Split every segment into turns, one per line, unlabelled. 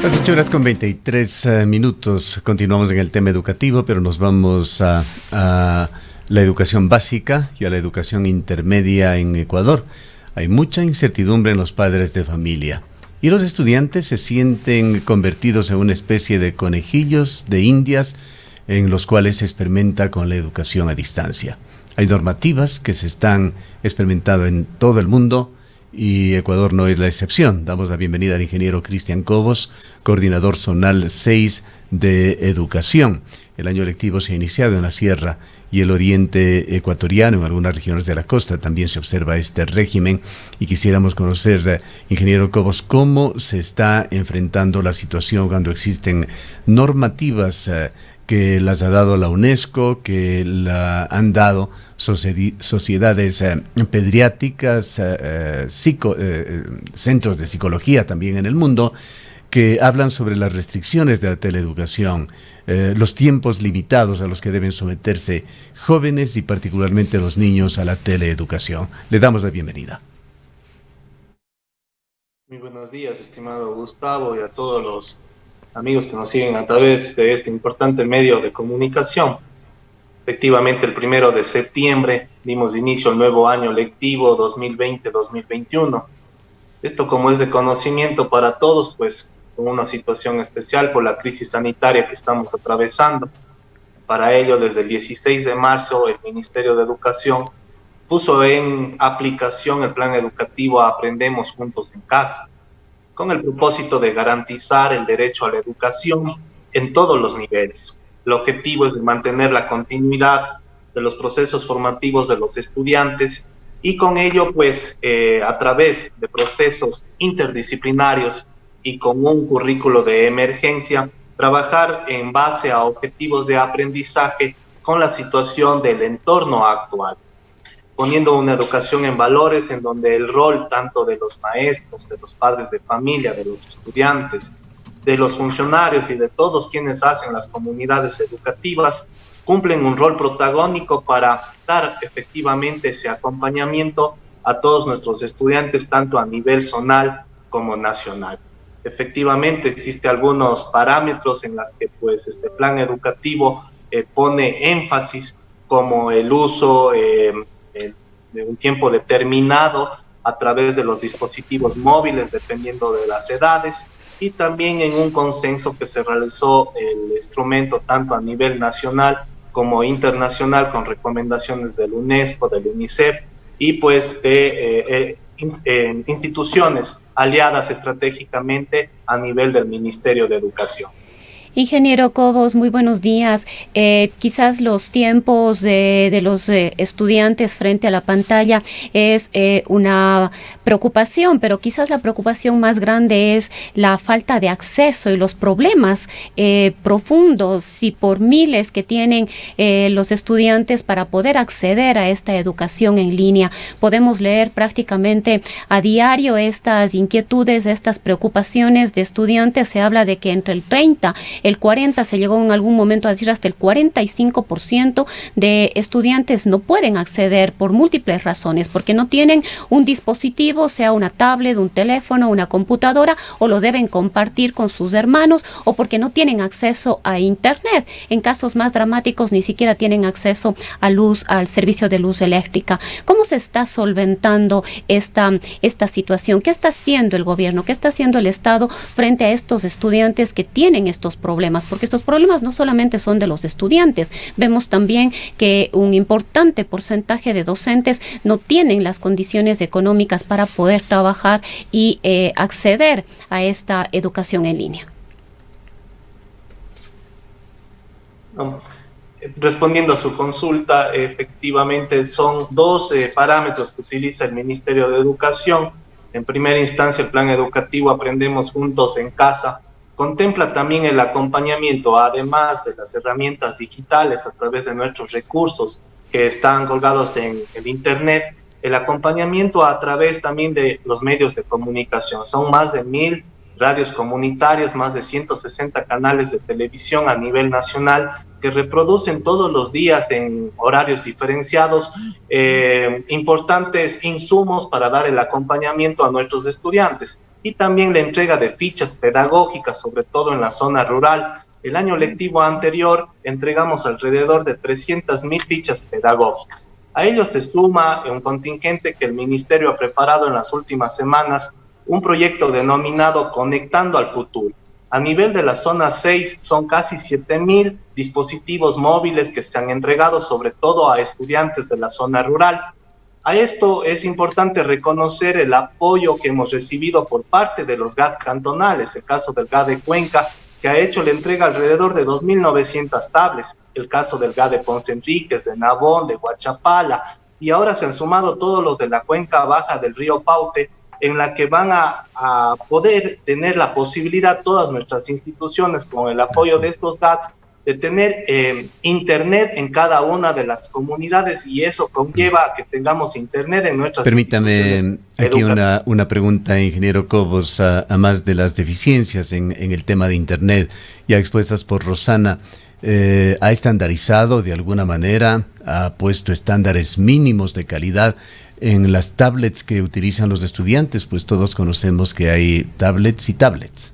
Las 8 horas con 23 minutos. Continuamos en el tema educativo, pero nos vamos a la educación básica y a la educación intermedia en Ecuador. Hay mucha incertidumbre en los padres de familia y los estudiantes se sienten convertidos en una especie de conejillos de indias en los cuales se experimenta con la educación a distancia. Hay normativas que se están experimentando en todo el mundo y Ecuador no es la excepción. Damos la bienvenida al ingeniero Cristian Cobos, coordinador zonal 6 de Educación. El año lectivo se ha iniciado en la sierra y el oriente ecuatoriano, en algunas regiones de la costa también se observa este régimen, y quisiéramos conocer, ingeniero Cobos, cómo se está enfrentando la situación cuando existen normativas que las ha dado la UNESCO, que la han dado sociedades pediátricas, centros de psicología también en el mundo, que hablan sobre las restricciones de la teleeducación, los tiempos limitados a los que deben someterse jóvenes y particularmente los niños a la teleeducación. Le damos la bienvenida.
Muy buenos días, estimado Gustavo, y a todos los amigos que nos siguen a través de este importante medio de comunicación. Efectivamente, el 1 de septiembre dimos inicio al nuevo año lectivo 2020-2021. Esto, como es de conocimiento para todos, pues con una situación especial por la crisis sanitaria que estamos atravesando. Para ello, desde el 16 de marzo, el Ministerio de Educación puso en aplicación el plan educativo Aprendemos Juntos en Casa, con el propósito de garantizar el derecho a la educación en todos los niveles. El objetivo es de mantener la continuidad de los procesos formativos de los estudiantes y con ello, pues, a través de procesos interdisciplinarios y con un currículo de emergencia, trabajar en base a objetivos de aprendizaje con la situación del entorno actual, poniendo una educación en valores en donde el rol tanto de los maestros, de los padres de familia, de los estudiantes, de los funcionarios y de todos quienes hacen las comunidades educativas cumplen un rol protagónico para dar efectivamente ese acompañamiento a todos nuestros estudiantes, tanto a nivel zonal como nacional. Efectivamente, existen algunos parámetros en los que pues, este plan educativo pone énfasis, como el uso de un tiempo determinado a través de los dispositivos móviles, dependiendo de las edades, y también en un consenso que se realizó el instrumento tanto a nivel nacional como internacional, con recomendaciones del UNESCO, del UNICEF y pues de instituciones aliadas estratégicamente a nivel del Ministerio de Educación.
Ingeniero Cobos, muy buenos días. Quizás los tiempos de los estudiantes frente a la pantalla es una preocupación, pero quizás la preocupación más grande es la falta de acceso y los problemas profundos y por miles que tienen los estudiantes para poder acceder a esta educación en línea. Podemos leer prácticamente a diario estas inquietudes, estas preocupaciones de estudiantes. Se habla de que entre el 30, el 40, se llegó en algún momento a decir hasta el 45% de estudiantes no pueden acceder por múltiples razones, porque no tienen un dispositivo, sea una tablet, un teléfono, una computadora, o lo deben compartir con sus hermanos, o porque no tienen acceso a internet. En casos más dramáticos ni siquiera tienen acceso a luz, al servicio de luz eléctrica. ¿Cómo se está solventando esta situación? ¿Qué está haciendo el gobierno? ¿Qué está haciendo el Estado frente a estos estudiantes que tienen estos problemas? Porque estos problemas no solamente son de los estudiantes, vemos también que un importante porcentaje de docentes no tienen las condiciones económicas para poder trabajar y acceder a esta educación en línea.
Respondiendo a su consulta, efectivamente son dos parámetros que utiliza el Ministerio de Educación. En primera instancia, el plan educativo Aprendemos Juntos en Casa contempla también el acompañamiento, además de las herramientas digitales a través de nuestros recursos que están colgados en el Internet, el acompañamiento a través también de los medios de comunicación. Son más de 1000 radios comunitarias, más de 160 canales de televisión a nivel nacional que reproducen todos los días en horarios diferenciados importantes insumos para dar el acompañamiento a nuestros estudiantes. y también la entrega de fichas pedagógicas, sobre todo en la zona rural. El año lectivo anterior entregamos alrededor de 300.000 fichas pedagógicas. A ello se suma un contingente que el Ministerio ha preparado en las últimas semanas, un proyecto denominado Conectando al Futuro. A nivel de la zona 6 son casi 7.000 dispositivos móviles que se han entregado sobre todo a estudiantes de la zona rural. A esto es importante reconocer el apoyo que hemos recibido por parte de los GAD cantonales, el caso del GAD de Cuenca, que ha hecho la entrega alrededor de 2.900 tablets, el caso del GAD de Ponce Enríquez, de Nabón, de Huachapala, y ahora se han sumado todos los de la cuenca baja del río Paute, en la que van a poder tener la posibilidad todas nuestras instituciones, con el apoyo de estos GADs, de tener internet en cada una de las comunidades, y eso conlleva a que tengamos internet en nuestras
instituciones. Permítame aquí una pregunta, ingeniero Cobos, a más de las deficiencias en el tema de internet ya expuestas por Rosana. ¿Ha estandarizado de alguna manera, ha puesto estándares mínimos de calidad en las tablets que utilizan los estudiantes? Pues todos conocemos que hay tablets y tablets.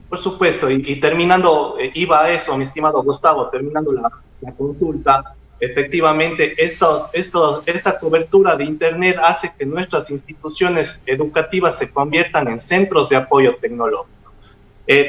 Por supuesto, y terminando, iba a eso, mi estimado Gustavo, terminando la consulta, efectivamente esta cobertura de internet hace que nuestras instituciones educativas se conviertan en centros de apoyo tecnológico.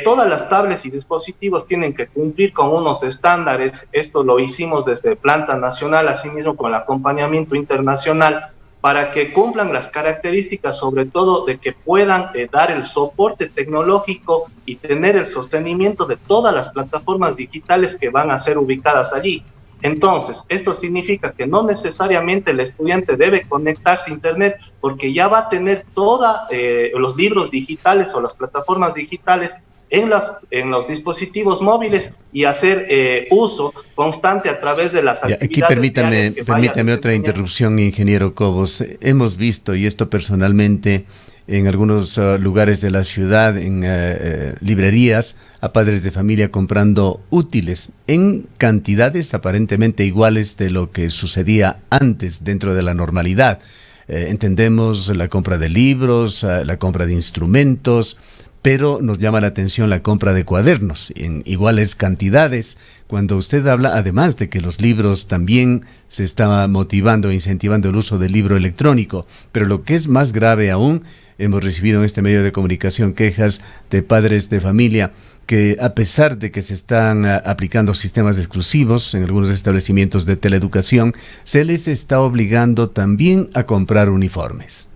Todas las tablets y dispositivos tienen que cumplir con unos estándares. Esto lo hicimos desde planta nacional, asimismo con el acompañamiento internacional, para que cumplan las características, sobre todo de que puedan dar el soporte tecnológico y tener el sostenimiento de todas las plataformas digitales que van a ser ubicadas allí. Entonces, esto significa que no necesariamente el estudiante debe conectarse a internet, porque ya va a tener todos los libros digitales o las plataformas digitales en los dispositivos móviles, y hacer uso constante a través de las actividades.
Aquí permítame otra interrupción, ingeniero Cobos. Hemos visto, y esto personalmente, en algunos lugares de la ciudad, en librerías, a padres de familia comprando útiles en cantidades aparentemente iguales de lo que sucedía antes dentro de la normalidad. Entendemos la compra de libros, la compra de instrumentos, pero nos llama la atención la compra de cuadernos en iguales cantidades. Cuando usted habla, además de que los libros también se está motivando e incentivando el uso del libro electrónico, pero lo que es más grave aún, hemos recibido en este medio de comunicación quejas de padres de familia que, a pesar de que se están aplicando sistemas exclusivos en algunos establecimientos de teleeducación, se les está obligando también a comprar uniformes.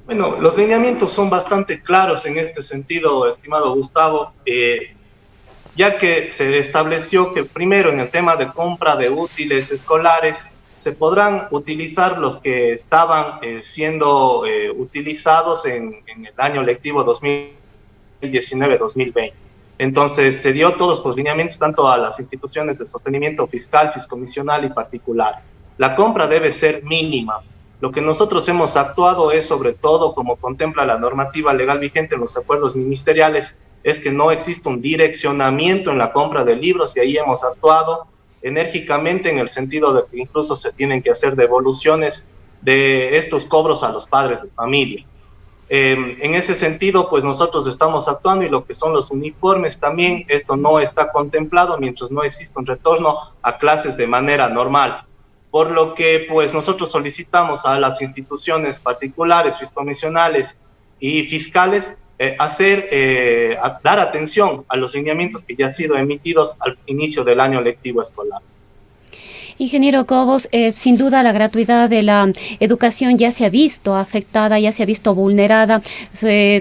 Bueno, los lineamientos son bastante claros en este sentido, estimado Gustavo, ya que se estableció que primero en el tema de compra de útiles escolares se podrán utilizar los que estaban siendo utilizados en el año lectivo 2019-2020. Entonces se dio todos los lineamientos tanto a las instituciones de sostenimiento fiscal, fiscomisional y particular. La compra debe ser mínima. Lo que nosotros hemos actuado es, sobre todo, como contempla la normativa legal vigente en los acuerdos ministeriales, es que no existe un direccionamiento en la compra de libros, y ahí hemos actuado enérgicamente en el sentido de que incluso se tienen que hacer devoluciones de estos cobros a los padres de familia. En ese sentido, pues nosotros estamos actuando, y lo que son los uniformes también, esto no está contemplado mientras no exista un retorno a clases de manera normal. Por lo que pues nosotros solicitamos a las instituciones particulares, fiscomisionales y fiscales dar atención a los lineamientos que ya han sido emitidos al inicio del año lectivo escolar.
Ingeniero Cobos, sin duda la gratuidad de la educación ya se ha visto afectada, ya se ha visto vulnerada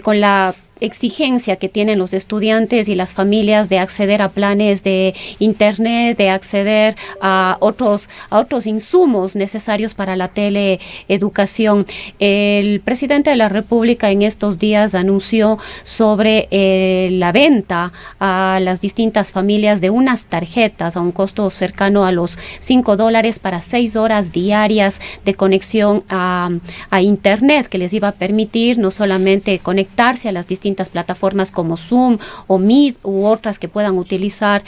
con la exigencia que tienen los estudiantes y las familias de acceder a planes de internet, de acceder a otros insumos necesarios para la teleeducación. El presidente de la República en estos días anunció sobre la venta a las distintas familias de unas tarjetas a un costo cercano a los $5 para 6 horas diarias de conexión a internet, que les iba a permitir no solamente conectarse a las distintas distintas plataformas como Zoom o Meet u otras que puedan utilizar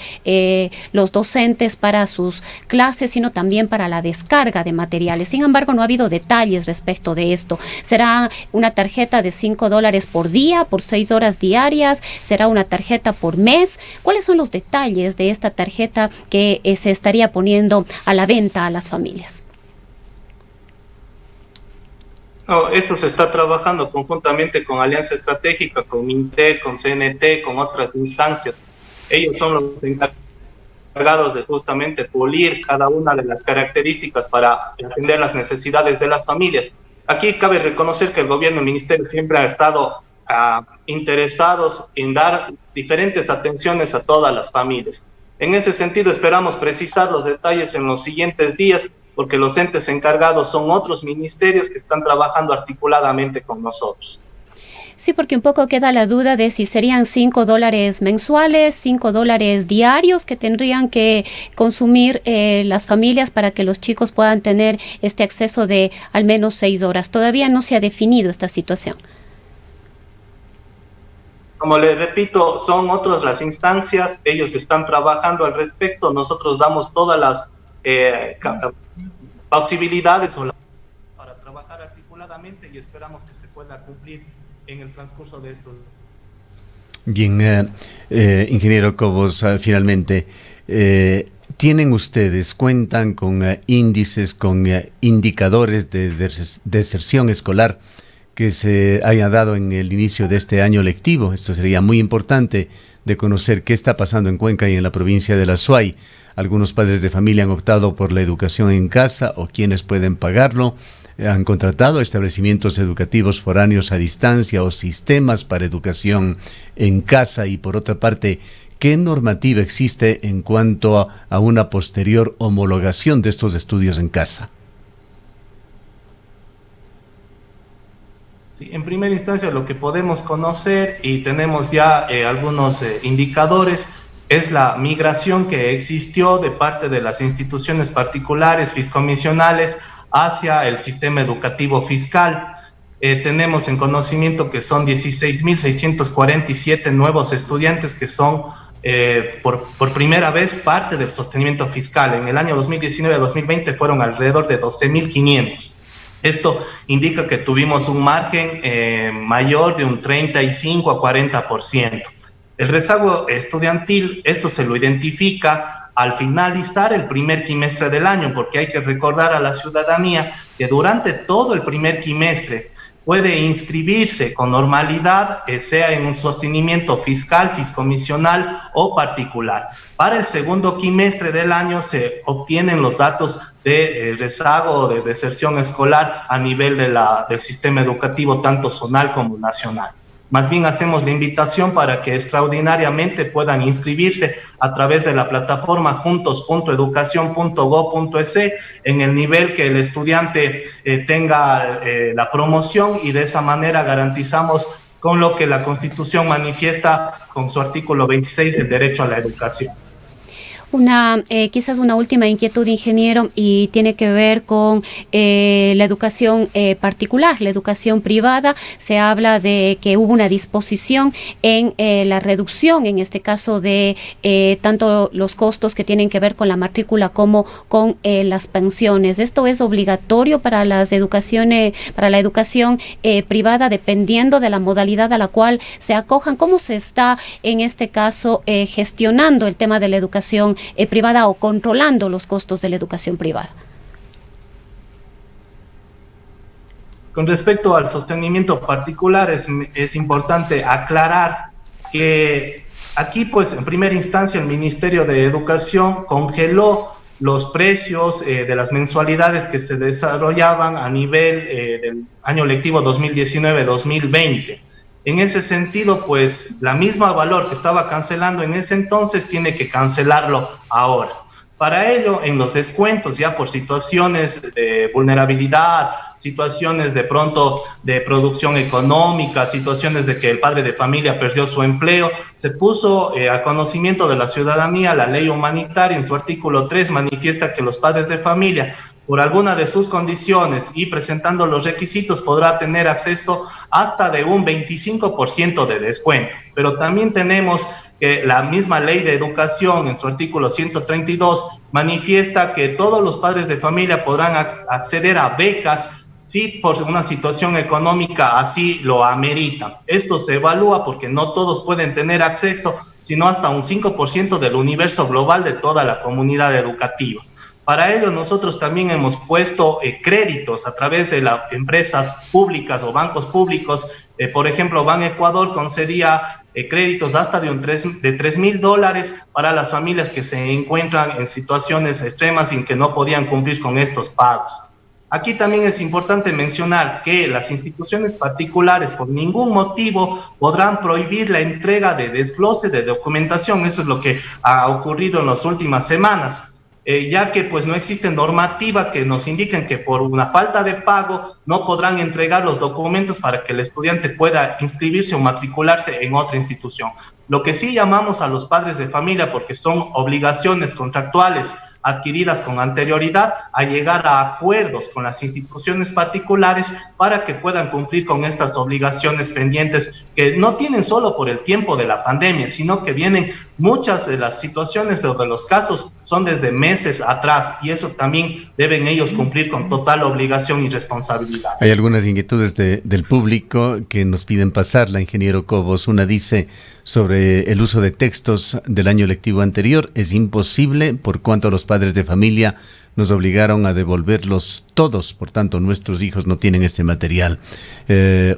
los docentes para sus clases, sino también para la descarga de materiales. Sin embargo, no ha habido detalles respecto de esto. ¿Será una tarjeta de $5 por día, por 6 horas diarias? ¿Será una tarjeta por mes? ¿Cuáles son los detalles de esta tarjeta que se estaría poniendo a la venta a las familias?
Esto se está trabajando conjuntamente con Alianza Estratégica, con Mintel, con CNT, con otras instancias. Ellos son los encargados de justamente pulir cada una de las características para atender las necesidades de las familias. Aquí cabe reconocer que el gobierno y el ministerio siempre han estado interesados en dar diferentes atenciones a todas las familias. En ese sentido, esperamos precisar los detalles en los siguientes días, porque los entes encargados son otros ministerios que están trabajando articuladamente con nosotros.
Sí, porque un poco queda la duda de si serían $5 mensuales, $5 diarios que tendrían que consumir las familias para que los chicos puedan tener este acceso de al menos 6 horas. Todavía no se ha definido esta situación.
Como les repito, son otras las instancias, ellos están trabajando al respecto, nosotros damos todas las posibilidades para trabajar articuladamente y esperamos que se pueda cumplir en el transcurso de estos.
Bien, ingeniero Cobos, finalmente, ¿tienen ustedes, cuentan con índices, con indicadores de deserción escolar que se haya dado en el inicio de este año lectivo? Esto sería muy importante de conocer qué está pasando en Cuenca y en la provincia de la Suay. Algunos padres de familia han optado por la educación en casa o quienes pueden pagarlo. Han contratado establecimientos educativos foráneos a distancia o sistemas para educación en casa. Y por otra parte, ¿qué normativa existe en cuanto a una posterior homologación de estos estudios en casa?
Sí, en primera instancia lo que podemos conocer y tenemos ya algunos indicadores es la migración que existió de parte de las instituciones particulares fiscomisionales hacia el sistema educativo fiscal. Tenemos en conocimiento que son 16.647 nuevos estudiantes que son por primera vez parte del sostenimiento fiscal. En el año 2019-2020 fueron alrededor de 12.500. Esto indica que tuvimos un margen mayor de un 35 a 40%. El rezago estudiantil, esto se lo identifica al finalizar el primer quimestre del año, porque hay que recordar a la ciudadanía que durante todo el primer quimestre puede inscribirse con normalidad, sea en un sostenimiento fiscal, fiscomisional o particular. Para el segundo quimestre del año se obtienen los datos de rezago o de deserción escolar a nivel del sistema educativo, tanto zonal como nacional. Más bien hacemos la invitación para que extraordinariamente puedan inscribirse a través de la plataforma juntos.educacion.go.es en el nivel que el estudiante tenga la promoción, y de esa manera garantizamos con lo que la Constitución manifiesta con su artículo 26 el derecho a la educación.
Quizás una última inquietud, ingeniero, y tiene que ver con la educación particular, la educación privada. Se habla de que hubo una disposición en la reducción, en este caso, de tanto los costos que tienen que ver con la matrícula como con las pensiones. ¿Esto es obligatorio para la educación privada, dependiendo de la modalidad a la cual se acojan? ¿Cómo se está, en este caso, gestionando el tema de la educación privada o controlando los costos de la educación privada?
Con respecto al sostenimiento particular, es importante aclarar que aquí, pues, en primera instancia, el Ministerio de Educación congeló los precios de las mensualidades que se desarrollaban a nivel del año lectivo 2019-2020. En ese sentido, pues, la misma valor que estaba cancelando en ese entonces tiene que cancelarlo ahora. Para ello, en los descuentos, ya por situaciones de vulnerabilidad, situaciones de pronto de producción económica, situaciones de que el padre de familia perdió su empleo, se puso a conocimiento de la ciudadanía la ley humanitaria. En su artículo 3 manifiesta que los padres de familia por alguna de sus condiciones y presentando los requisitos podrá tener acceso hasta de un 25% de descuento. Pero también tenemos que la misma ley de educación en su artículo 132 manifiesta que todos los padres de familia podrán acceder a becas si por una situación económica así lo amerita. Esto se evalúa porque no todos pueden tener acceso, sino hasta un 5% del universo global de toda la comunidad educativa. Para ello nosotros también hemos puesto créditos a través de las empresas públicas o bancos públicos. Por ejemplo, Ban Ecuador concedía créditos hasta de $3,000 para las familias que se encuentran en situaciones extremas y que no podían cumplir con estos pagos. Aquí también es importante mencionar que las instituciones particulares por ningún motivo podrán prohibir la entrega de desglose de documentación. Eso es lo que ha ocurrido en las últimas semanas. Ya que pues no existe normativa que nos indiquen que por una falta de pago no podrán entregar los documentos para que el estudiante pueda inscribirse o matricularse en otra institución. Lo que sí llamamos a los padres de familia, porque son obligaciones contractuales adquiridas con anterioridad, a llegar a acuerdos con las instituciones particulares para que puedan cumplir con estas obligaciones pendientes que no tienen solo por el tiempo de la pandemia, sino que vienen muchas de las situaciones de los casos son desde meses atrás y eso también deben ellos cumplir con total obligación y responsabilidad.
Hay algunas inquietudes del público que nos piden pasarla, ingeniero Cobos. Una dice sobre el uso de textos del año lectivo anterior. Es imposible por cuanto los padres de familia nos obligaron a devolverlos todos, por tanto nuestros hijos no tienen este material.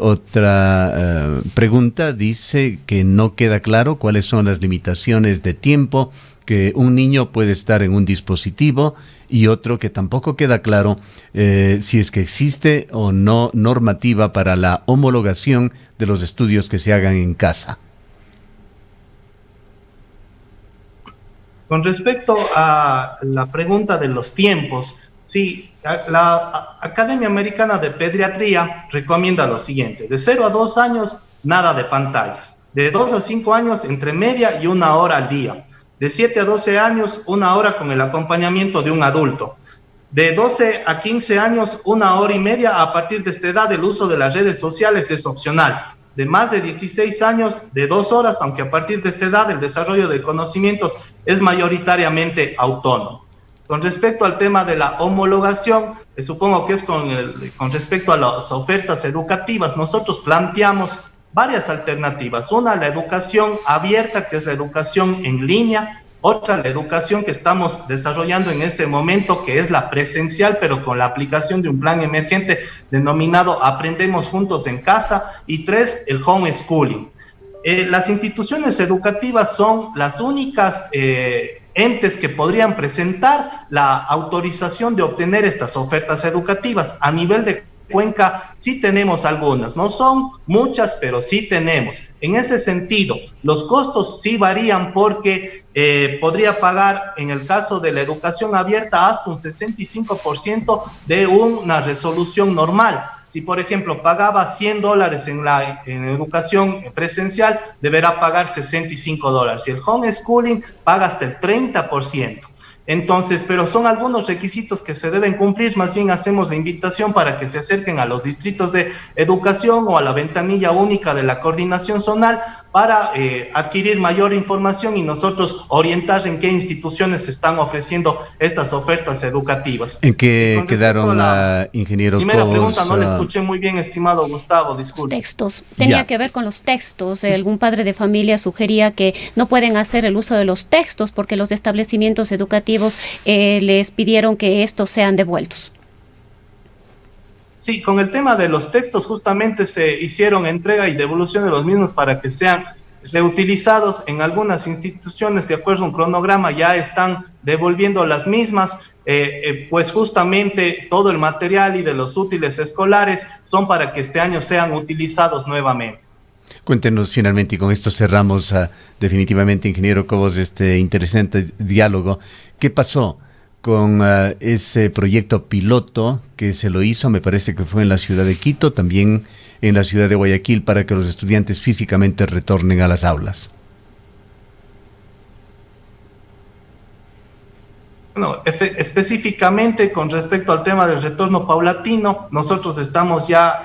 Otra pregunta dice que no queda claro cuáles son las limitaciones de tiempo que un niño puede estar en un dispositivo, y otro que tampoco queda claro si es que existe o no normativa para la homologación de los estudios que se hagan en casa.
Con respecto a la pregunta de los tiempos, sí, la Academia Americana de Pediatría recomienda lo siguiente: de 0 a 2 años, nada de pantallas; de 2 a 5 años, entre media y 1 hora al día; de 7 a 12 años, 1 hora con el acompañamiento de un adulto; de 12 a 15 años, 1 hora y media. A partir de esta edad, el uso de las redes sociales es opcional. De más de 16 años, de 2 horas, aunque a partir de esta edad el desarrollo de conocimientos es mayoritariamente autónomo. Con respecto al tema de la homologación, supongo que es con respecto a las ofertas educativas. Nosotros planteamos varias alternativas. Una, la educación abierta, que es la educación en línea. Otra, la educación que estamos desarrollando en este momento, que es la presencial, pero con la aplicación de un plan emergente denominado Aprendemos Juntos en Casa. Y 3, el homeschooling. Las instituciones educativas son las únicas entes que podrían presentar la autorización de obtener estas ofertas educativas. A nivel de Cuenca sí tenemos algunas, no son muchas, pero sí tenemos. En ese sentido, los costos sí varían porque podría pagar, en el caso de la educación abierta, hasta un 65% de una resolución normal. Si, por ejemplo, pagaba $100 en educación presencial, deberá pagar $65. Si el homeschooling paga hasta el 30%. Entonces, pero son algunos requisitos que se deben cumplir. Más bien hacemos la invitación para que se acerquen a los distritos de educación o a la ventanilla única de la coordinación zonal para adquirir mayor información y nosotros orientar en qué instituciones se están ofreciendo estas ofertas educativas.
¿En qué quedaron, ingeniero Cobos?
Primera pregunta, no le escuché muy bien, estimado Gustavo, disculpe.
Los textos, tenía que ver con los textos. Algún padre de familia sugería que no pueden hacer el uso de los textos porque los establecimientos educativos les pidieron que estos sean devueltos.
Sí, con el tema de los textos justamente se hicieron entrega y devolución de los mismos para que sean reutilizados. En algunas instituciones, de acuerdo a un cronograma, ya están devolviendo las mismas, pues justamente todo el material y de los útiles escolares son para que este año sean utilizados nuevamente.
Cuéntenos finalmente, y con esto cerramos definitivamente, ingeniero Cobos, este interesante diálogo. ¿Qué pasó con ese proyecto piloto que se lo hizo, me parece que fue en la ciudad de Quito, también en la ciudad de Guayaquil, para que los estudiantes físicamente retornen a las aulas?
Bueno, específicamente con respecto al tema del retorno paulatino, nosotros estamos ya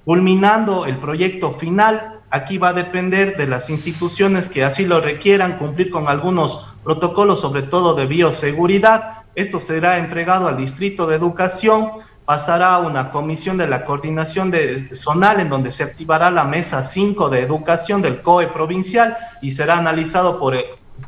culminando el proyecto final. Aquí va a depender de las instituciones que así lo requieran, cumplir con algunos protocolos, sobre todo de bioseguridad. Esto será entregado al Distrito de Educación, pasará a una comisión de la coordinación zonal en donde se activará la mesa 5 de educación del COE provincial y será analizado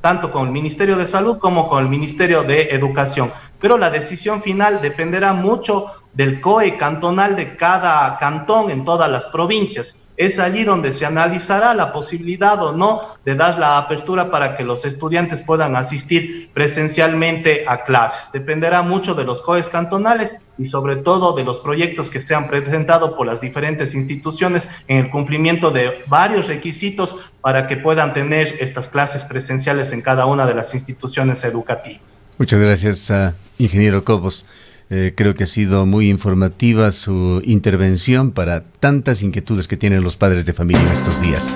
tanto con el Ministerio de Salud como con el Ministerio de Educación. Pero la decisión final dependerá mucho del COE cantonal de cada cantón en todas las provincias. Es allí donde se analizará la posibilidad o no de dar la apertura para que los estudiantes puedan asistir presencialmente a clases. Dependerá mucho de los COEs cantonales y sobre todo de los proyectos que se han presentado por las diferentes instituciones en el cumplimiento de varios requisitos para que puedan tener estas clases presenciales en cada una de las instituciones educativas.
Muchas gracias, ingeniero Cobos. Creo que ha sido muy informativa su intervención para tantas inquietudes que tienen los padres de familia en estos días.